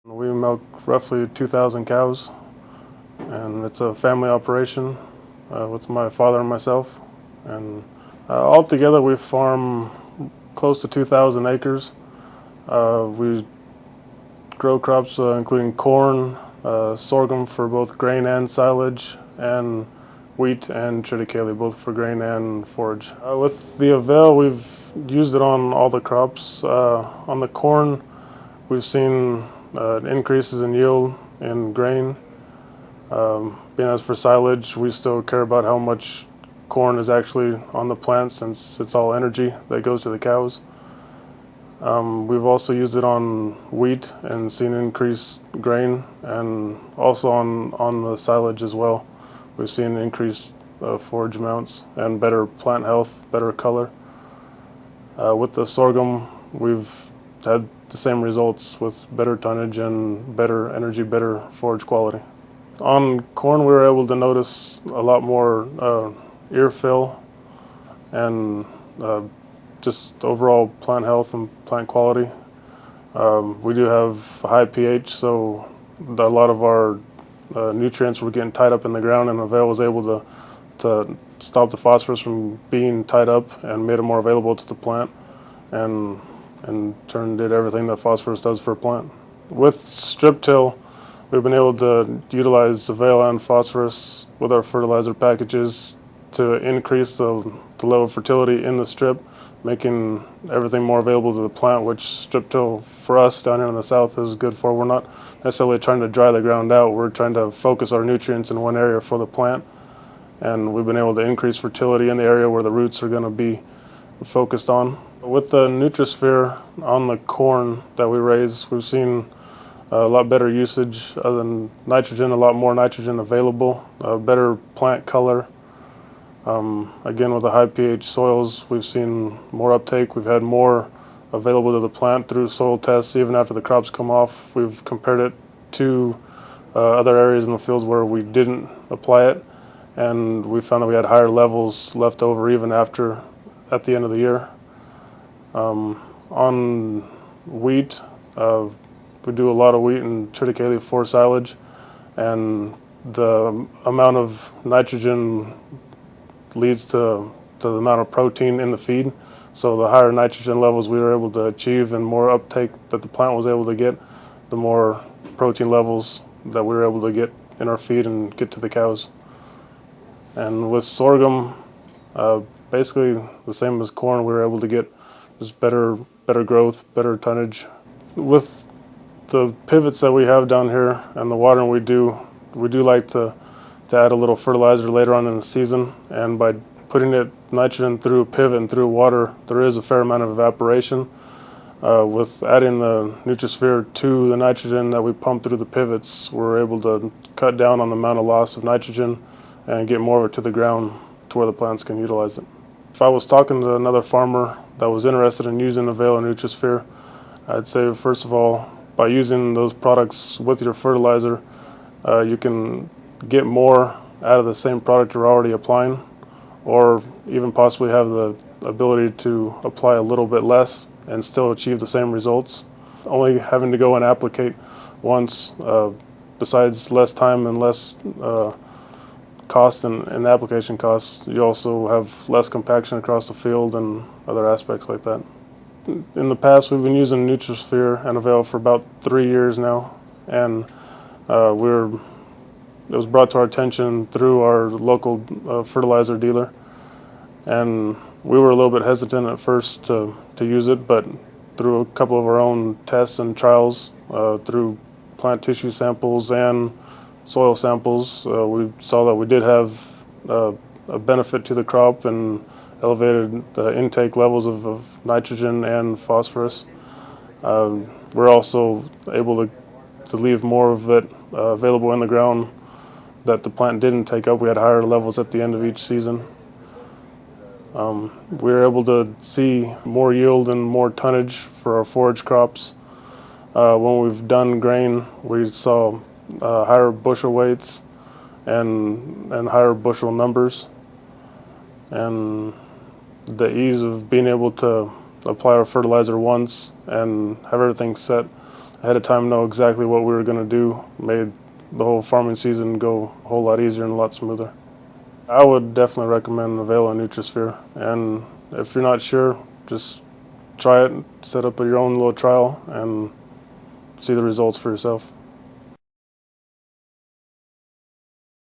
We milk roughly 2,000 cows, and it's a family operation with my father and myself. And altogether, we farm close to 2,000 acres. We grow crops including corn, sorghum for both grain and silage, and wheat and triticale, both for grain and forage. With the AVAIL, we've used it on all the crops. On the corn, we've seen increases in yield in grain. Being as for silage, we still care about how much corn is actually on the plant, since it's all energy that goes to the cows. We've also used it on wheat and seen increased grain, and also on the silage as well. We've seen increased forage amounts and better plant health, better color. With the sorghum, we've had the same results with better tonnage and better energy, better forage quality. On corn, we were able to notice a lot more ear fill and just overall plant health and plant quality. We do have high pH, so a lot of our nutrients were getting tied up in the ground, and AVAIL was able to stop the phosphorus from being tied up and made it more available to the plant, and did everything that phosphorus does for a plant. With strip till, we've been able to utilize AVAIL and phosphorus with our fertilizer packages to increase the level of fertility in the strip, making everything more available to the plant, which strip till for us down here in the south is good for. We're not necessarily trying to dry the ground out, we're trying to focus our nutrients in one area for the plant, and we've been able to increase fertility in the area where the roots are going to be focused on. With the NutriSphere on the corn that we raise, we've seen a lot better usage other than nitrogen, a lot more nitrogen available, better plant color. Again, with the high pH soils, we've seen more uptake. We've had more available to the plant through soil tests. Even after the crops come off, we've compared it to other areas in the fields where we didn't apply it, and we found that we had higher levels left over even at the end of the year. On wheat, we do a lot of wheat and triticale for silage, and the amount of nitrogen leads to the amount of protein in the feed. So the higher nitrogen levels we were able to achieve and more uptake that the plant was able to get, the more protein levels that we were able to get in our feed and get to the cows. And with sorghum, basically the same as corn, we were able to get just better growth, better tonnage. With the pivots that we have down here and the watering we do like to add a little fertilizer later on in the season, and by putting nitrogen through a pivot and through water, there is a fair amount of evaporation. With adding the NutriSphere to the nitrogen that we pump through the pivots, we're able to cut down on the amount of loss of nitrogen and get more of it to the ground to where the plants can utilize it. If I was talking to another farmer that was interested in using AVAIL and NutriSphere, I'd say, first of all, by using those products with your fertilizer, you can get more out of the same product you're already applying, or even possibly have the ability to apply a little bit less and still achieve the same results. Only having to go and applicate once, besides less time and less cost and application costs, you also have less compaction across the field and other aspects like that. In the past, we've been using NutriSphere and AVAIL for about 3 years now, and it was brought to our attention through our local fertilizer dealer, and we were a little bit hesitant at first to use it, but through a couple of our own tests and trials, through plant tissue samples and soil samples, we saw that we did have a benefit to the crop and elevated the intake levels of nitrogen and phosphorus. We're also able to leave more of it available in the ground that the plant didn't take up. We had higher levels at the end of each season. We were able to see more yield and more tonnage for our forage crops. When we've done grain, we saw higher bushel weights and higher bushel numbers. And the ease of being able to apply our fertilizer once and have everything set ahead of time know exactly what we were going to do made the whole farming season go a whole lot easier and a lot smoother. I would definitely recommend AVAIL and NutriSphere. And if you're not sure, just try it, set up your own little trial, and see the results for yourself.